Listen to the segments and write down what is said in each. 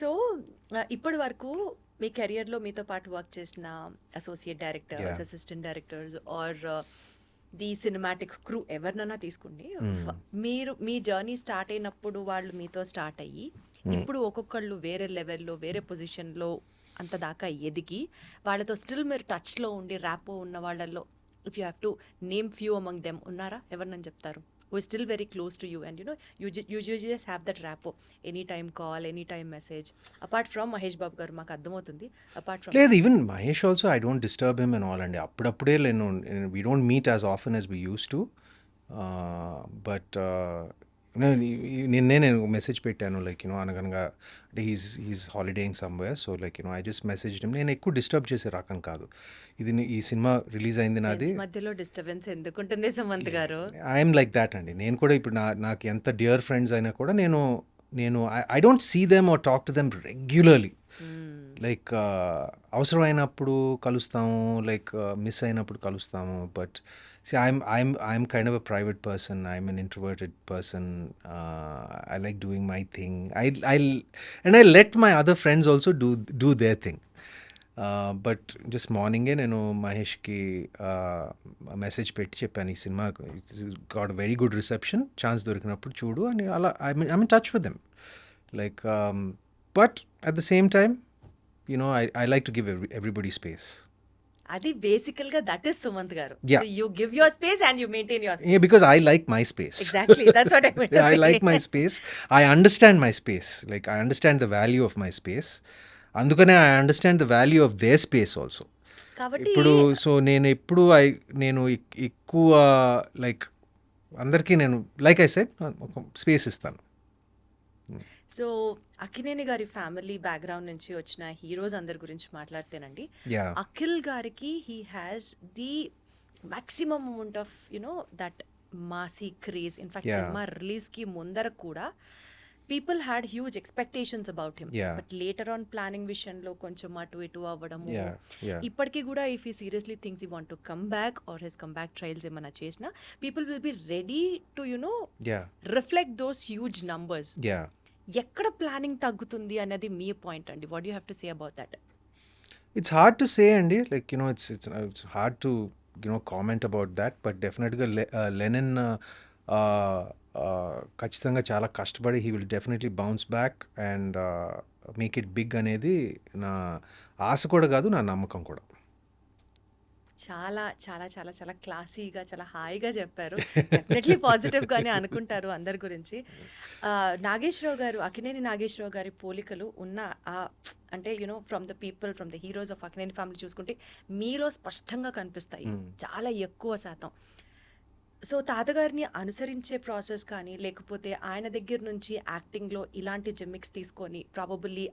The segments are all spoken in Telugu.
సో ఇప్పటి వరకు మీ కెరియర్లో మీతో పాటు వర్క్ చేసిన associate directors, Yeah. Assistant directors or the cinematic crew ఎవరినైనా తీసుకోండి. మీరు మీ జర్నీ స్టార్ట్ అయినప్పుడు వాళ్ళు మీతో స్టార్ట్ అయ్యి ఇప్పుడు ఒక్కొక్కళ్ళు వేరే లెవెల్లో వేరే పొజిషన్లో అంత దాకా ఎదిగి వాళ్ళతో స్టిల్ మీరు టచ్లో ఉండి ర్యాపో ఉన్న వాళ్ళల్లో if you have to name few among them ఉన్నారా? ఎవరినని చెప్తారు? who is still very close to you and you just have that rapport, anytime call, anytime message, apart from Mahesh Babu garu మాకు అర్థమవుతుంది, apart from లేదు, even Mahesh also I don't disturb him and all అండి. అప్పుడప్పుడే నేను we don't meet as often as we used to. But నిన్నే నేను మెసేజ్ పెట్టాను లైక్ అనగనగా అంటే he's holidaying somewhere. So like I just message him. నేను ఎక్కువ డిస్టర్బ్ చేసే రకం కాదు. ఈ సినిమా రిలీజ్ అయింది నాది. friends మధ్యలో డిస్టర్బెన్స్ ఎందుకుంటుంది సుమంత్ గారు? ఐఎమ్ లైక్ దాట్ అండి. నేను కూడా ఇప్పుడు నాకు ఎంత డియర్ ఫ్రెండ్స్ అయినా కూడా నేను I don't see them or talk to them regularly. Like అవసరమైనప్పుడు కలుస్తాము, లైక్ మిస్ అయినప్పుడు కలుస్తాము. But see I'm kind of a private person. I'm an introverted person. I like doing my thing. I let my other friends also do their thing. But just మార్నింగే నేను మహేష్కి మెసేజ్ పెట్టి చెప్పాను, ఈ cinema got very good reception, chance దొరికినప్పుడు చూడు అని. అలా I mean touch with them like. But at the same time I like to give everybody space. అది బేసికల్ గా దట్ ఇస్ సుమంత్ గారు. Yeah. You give your space and you maintain your space. Yeah, because I like my space. Exactly, that's what I meant to I say. like my space. I understand my space. Like I understand the value of my space. అందుకనే I understand the value of their space also. కాబట్టి ఇప్పుడు సో నేను ఎక్కువ లైక్ అందరికీ నేను లైక్ ఐ సెడ్ ఒక స్పేస్ ఇస్తాను. సో అక్కినేని గారి ఫ్యామిలీ బ్యాక్గ్రౌండ్ నుంచి వచ్చిన హీరోస్ అందరి గురించి మాట్లాడితేనండి, యా అఖిల్ గారికి he has the maximum amount of that Masih craze. In fact Yeah. Cinema release కి ముందర కూడా people had huge expectations about him. Yeah. But later on planning విషయంలో కొంచెం అటు ఇటు అవ్వడము, యా ఇప్పటికీ కూడా if he seriously things he want to come back or his come back trials ఏమైనా చేసినా people will be ready to yeah reflect those huge numbers. Yeah ఎక్కడ ప్లానింగ్ తగ్గుతుంది అనేది మీ పాయింట్ అండి. What you have to say about that? It's hard to say అండి. Like it's hard to comment about that. But డెఫినెట్గా లెనిన్ ఖచ్చితంగా చాలా కష్టపడి he will definitely bounce back and make it big అనేది నా ఆశ కూడా కాదు, నా నమ్మకం కూడా. చాలా చాలా చాలా చాలా క్లాసీగా చాలా హాయిగా చెప్పారు. డెఫినెట్లీ పాజిటివ్ గానే అనుకుంటారు అందరి గురించి. నాగేశ్వరరావు గారు, అక్కినేని నాగేశ్వరరావు గారి పోలికలు ఉన్న అంటే from the people, from the heroes of Akkineni family చూసుకుంటే మీలో స్పష్టంగా కనిపిస్తాయి, చాలా ఎక్కువ శాతం. సో తాతగారిని అనుసరించే ప్రాసెస్ కానీ లేకపోతే ఆయన దగ్గర నుంచి యాక్టింగ్లో ఇలాంటి జిమ్మిక్స్ తీసుకొని probably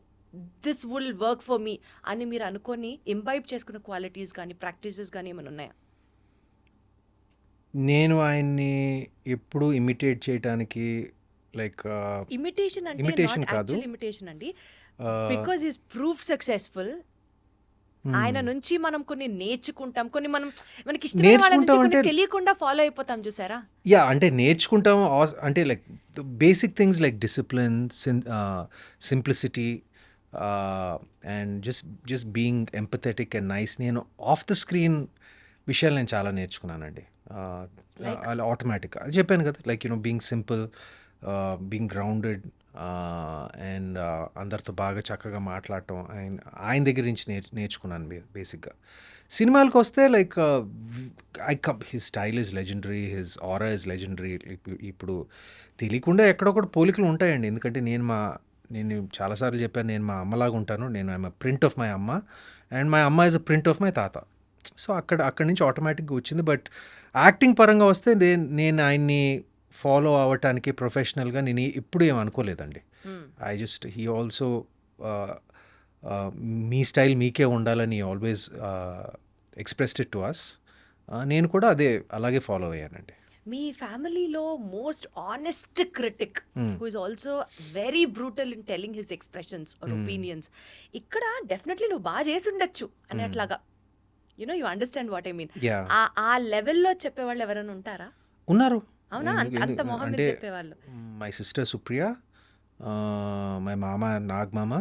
this will work for me అని మీరు అనుకొని ఇంబైబ్ చేసుకున్న క్వాలిటీస్ కానీ ప్రాక్టీసెస్ కానీ ఏమైనా ఉన్నాయా? నేను ఆయన్ని ఎప్పుడు ఇమిటేట్ చేయడానికి లైక్ ఇమిటేషన్ అంటే imitation నాట్ కాదు. యాక్చువల్ ఇమిటేషన్ అండి, బికాజ్ ఈస్ ప్రూఫ్ సక్సెస్ఫుల్. ఆయన నుంచి మనం కొన్ని నేర్చుకుంటాం, కొన్ని మనకి ఇష్టమైన వాళ్ళ నుంచి నేర్చుకుంటాం కొన్ని అంటే- తెలియకుండా ఫాలో అయిపోతాం చూసారా? యా అంటే నేర్చుకుంటాం అంటే like basic things like discipline, simplicity and just being empathetic and nice. నేను ఆఫ్ ద స్క్రీన్ విషయాలు నేను చాలా నేర్చుకున్నానండి. అలా ఆటోమేటిక్గా చెప్పాను కదా, like being simple, being grounded and అందరితో బాగా చక్కగా మాట్లాడటం ఆయన దగ్గర నుంచి నేర్చుకున్నాను బేసిక్గా. సినిమాలకు వస్తే like his style is legendary, his aura is legendary. ఇప్పుడు తెలియకుండా ఎక్కడొక్కడ పోలికలు ఉంటాయండి. ఎందుకంటే నేను చాలాసార్లు చెప్పాను, నేను మా అమ్మలాగా ఉంటాను. నేను ఐఎమ్ ప్రింట్ ఆఫ్ మై అమ్మ అండ్ మై అమ్మ is a print of my తాత. సో అక్కడి నుంచి ఆటోమేటిక్గా వచ్చింది. బట్ యాక్టింగ్ పరంగా వస్తే నేను ఆయన్ని ఫాలో అవ్వటానికి ప్రొఫెషనల్గా నేను ఎప్పుడు ఏం అనుకోలేదండి. హీ ఆల్సో మీ స్టైల్ మీకే ఉండాలని always expressed it to us. నేను కూడా అలాగే ఫాలో అయ్యానండి. మీ ఫ్యామిలీలో most honest critic who is also very brutal in telling his expressions or opinions, ఇక్కడ డెఫినెట్లీ నువ్వు బాగా చేసి ఉండొచ్చు అనేట్లాగా you understand what I mean, yeah ఆ లెవెల్లో చెప్పేవాళ్ళు ఎవరైనా ఉంటారా? ఉన్నారు. అవునా? అంత మొహం మీద చెప్పేవాళ్ళు. మై సిస్టర్ సుప్రియ, మై మామ నాగ్ మామ,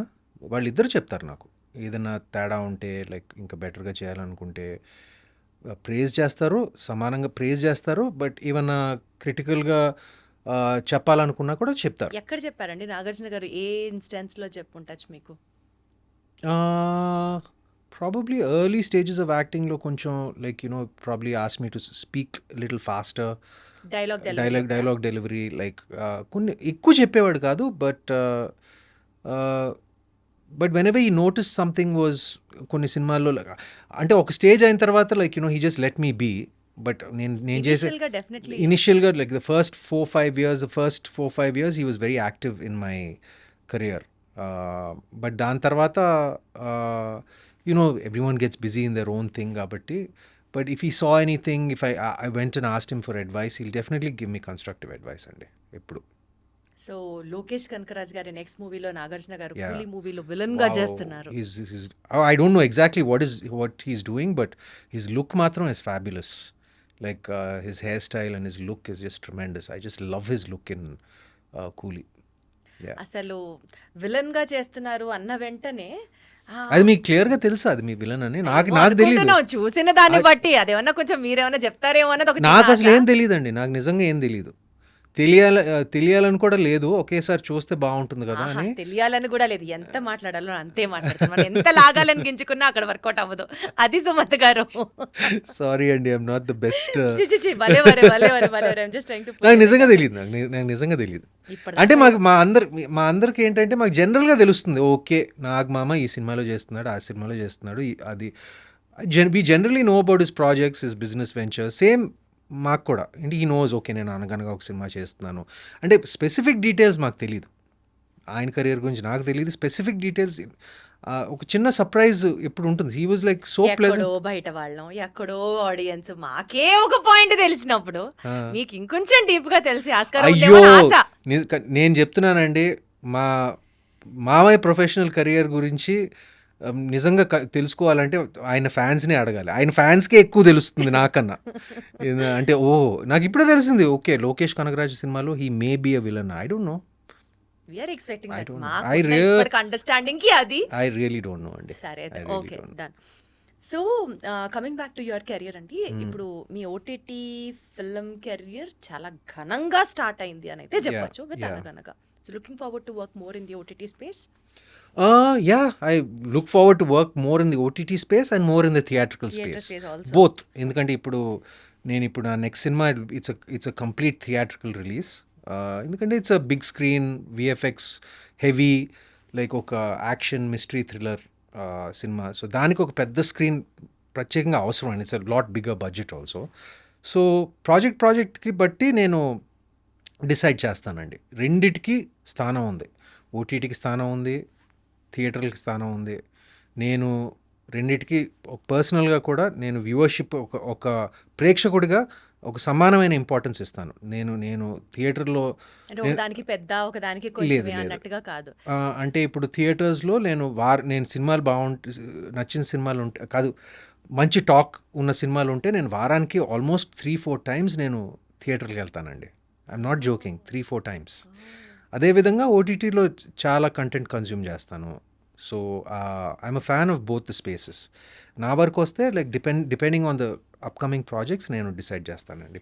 వాళ్ళిద్దరు చెప్తారు నాకు. ఏదైనా తేడా ఉంటే లైక్ ఇంకా బెటర్‌గా చేయాలనుకుంటే ప్రైజ్ చేస్తారు. సమానంగా ప్రైజ్ చేస్తారు. బట్ ఏమన్నా క్రిటికల్‌గా చెప్పాలనుకున్నా కూడా చెప్తారు. ఎక్కడ చెప్పారండి నాగార్జున గారు? ఏ ఇన్‌స్టాన్స్‌లో చెప్పుండొచ్చు మీకు? ప్రాబబ్లీ ఎర్లీ స్టేజెస్ ఆఫ్ యాక్టింగ్‌లో కొంచెం like probably asked me to speak little faster. Dialogue delivery అప్పుడా? డైలాగ్ డెలివరీ లైక్ కొన్ని ఎక్కువ చెప్పేవాడు కాదు. But whenever he notice something was కొన్ని సినిమాల్లో అంటే ఒక స్టేజ్ అయిన తర్వాత like he just let me be. But నేను చేసే ఇనిషియల్‌గా డెఫినెట్‌లీ ఇనిషియల్గా like the first 4-5 years he was very active in my career. But దాని తర్వాత everyone gets busy in their own thing కాబట్టి. But if he saw anything, if I went and asked him for advice, heal definitely give me constructive advice అండి ఎప్పుడు. సో లోకేష్ కనకరాజ్ గారి నెక్స్ట్ మూవీలో నాగార్జున గారు Yeah. కూలీ మూవీలో విలన్‌గా చేస్తున్నారు. I don't know exactly what he's doing, but his look matram is fabulous. Like his hairstyle and his look is just tremendous. I just love his look in Coolie. Yeah. అసలు విలన్‌గా చేస్తున్నారు అన్న వెంటనే అది మీకు క్లియర్గా తెలుసా అది మీ విలన్ అని? నాకు తెలియదు. అనుకుంటున్నాం చూసిన దాన్ని బట్టి. అదేమన్నా కొంచెం మీరేమన్నా చెప్తారేమో అన్నది ఒక నాకు చిన్న అసలు ఆశ. ఏం తెలియదండి. నాకు నిజంగా ఏం తెలియదు. తెలియాలని కూడా లేదు. ఒకేసారి చూస్తే బాగుంటుంది కదా ఆహా, అని. తెలియాలని కూడా లేదు. ఎంత మాట్లాడాలో అంతే మాట్లాడుతున్నాం. మనం ఎంత లాగాలని గింజుకున్నా అక్కడ వర్కౌట్ అవ్వదు. అది సుమత్ గారు. సారీ అండి, ఐఎమ్ నాట్ ద బెస్ట్. చి, చి, చి, భలేవారే, భలేవారే, భలేవారే. I'm just trying to put నాకు it నిజంగా like తెలియదు. నాకు నిజంగా తెలియదు. that. ఇప్పటిదాకా అంటే మా అందరికి ఏంటంటే మాకు జనరల్గా తెలుస్తుంది. ఓకే, నాగమామ ఈ సినిమాలో చేస్తున్నాడు, ఆ సినిమాలో చేస్తున్నాడు. అది we generally know about his projects, his business venture. Same మాకు కూడా అంటే ఈ నోస్ ఓకే నేను అనగనగా ఒక సినిమా చేస్తున్నాను అంటే స్పెసిఫిక్ డీటెయిల్స్ మాకు తెలియదు. ఆయన కెరియర్ గురించి నాకు తెలియదు స్పెసిఫిక్ డీటెయిల్స్. ఒక చిన్న సర్ప్రైజ్ ఎప్పుడు ఉంటుంది. హీ వాజ్ లైక్ సో ఎక్కడో ప్లెజెంట్. బయట వాళ్ళం, ఎక్కడో ఆడియన్స్, మాకే ఒక పాయింట్ తెలిసినప్పుడు మీకు ఇంకొంచెం డీప్ గా తెలిసి ఆస్కారం అయ్యో, ఉందేమో అని ఆశ. నేను చెప్తున్నానండి, మా మామయ్య ప్రొఫెషనల్ కెరియర్ గురించి నిజంగా తెలుసుకోవాలంటే ఆయన ఫ్యాన్స్నే అడగాలి. ఆయన ఫ్యాన్స్కే ఎక్కువ తెలుస్తుంది నాకన్నా. అంటే నాకు ఇప్పుడే తెలిసింది. ఓకే, లోకేష్ కనగరాజు సినిమాలో he may be a villain. I don't know. We are expecting I that. don't know. మాకున్న ఇప్పటికి అండర్స్టాండింగ్ కి అది ఐ రియలీ డోంట్ నో అండి. సరే I really okay don't know. Done. So coming back to your career అండి, ఇప్పుడు మీ ఓటీటీ ఫిల్మ్ కెరియర్ చాలా ఘనంగా స్టార్ట్ అయింది అని అయితే చెప్పొచ్చు విత్ yeah. అనగనగా. So looking forward to work more in the OTT space. Yeah, I look forward to work more in the OTT space and more in the theatrical Theatre space. space also. Both. ఎందుకంటే ఇప్పుడు నా next cinema it's a complete theatrical release. ఎందుకంటే it's a big screen VFX heavy like ఒక action mystery thriller cinema. So దానికి ఒక పెద్ద స్క్రీన్ ప్రత్యేకంగా అవసరం అండి. It's a lot bigger budget also. So ప్రాజెక్ట్కి బట్టి నేను డిసైడ్ చేస్తానండి. రెండిటికి స్థానం ఉంది. ఓటీటీకి స్థానం ఉంది, థియేటర్కి స్థానం ఉంది. నేను రెండిటికి పర్సనల్గా కూడా నేను వ్యూవర్షిప్ ఒక ప్రేక్షకుడిగా ఒక సమానమైన ఇంపార్టెన్స్ ఇస్తాను. నేను థియేటర్లో అంటే ఒకదానికి పెద్ద ఒకదానికి కొంచెమే అన్నట్టుగా కాదు. అంటే ఇప్పుడు థియేటర్స్లో నేను సినిమాలు నచ్చిన సినిమాలు ఉంటే కాదు, మంచి టాక్ ఉన్న సినిమాలు ఉంటే నేను వారానికి ఆల్మోస్ట్ 3-4 టైమ్స్ నేను థియేటర్కి వెళ్తానండి. I'm not joking, 3-4 times. అదేవిధంగా ఓటీటీలో చాలా కంటెంట్ కన్జ్యూమ్ చేస్తాను. So I'm a fan of both the spaces. నా వరకు వస్తే like depending on the upcoming projects నేను డిసైడ్ చేస్తానండి.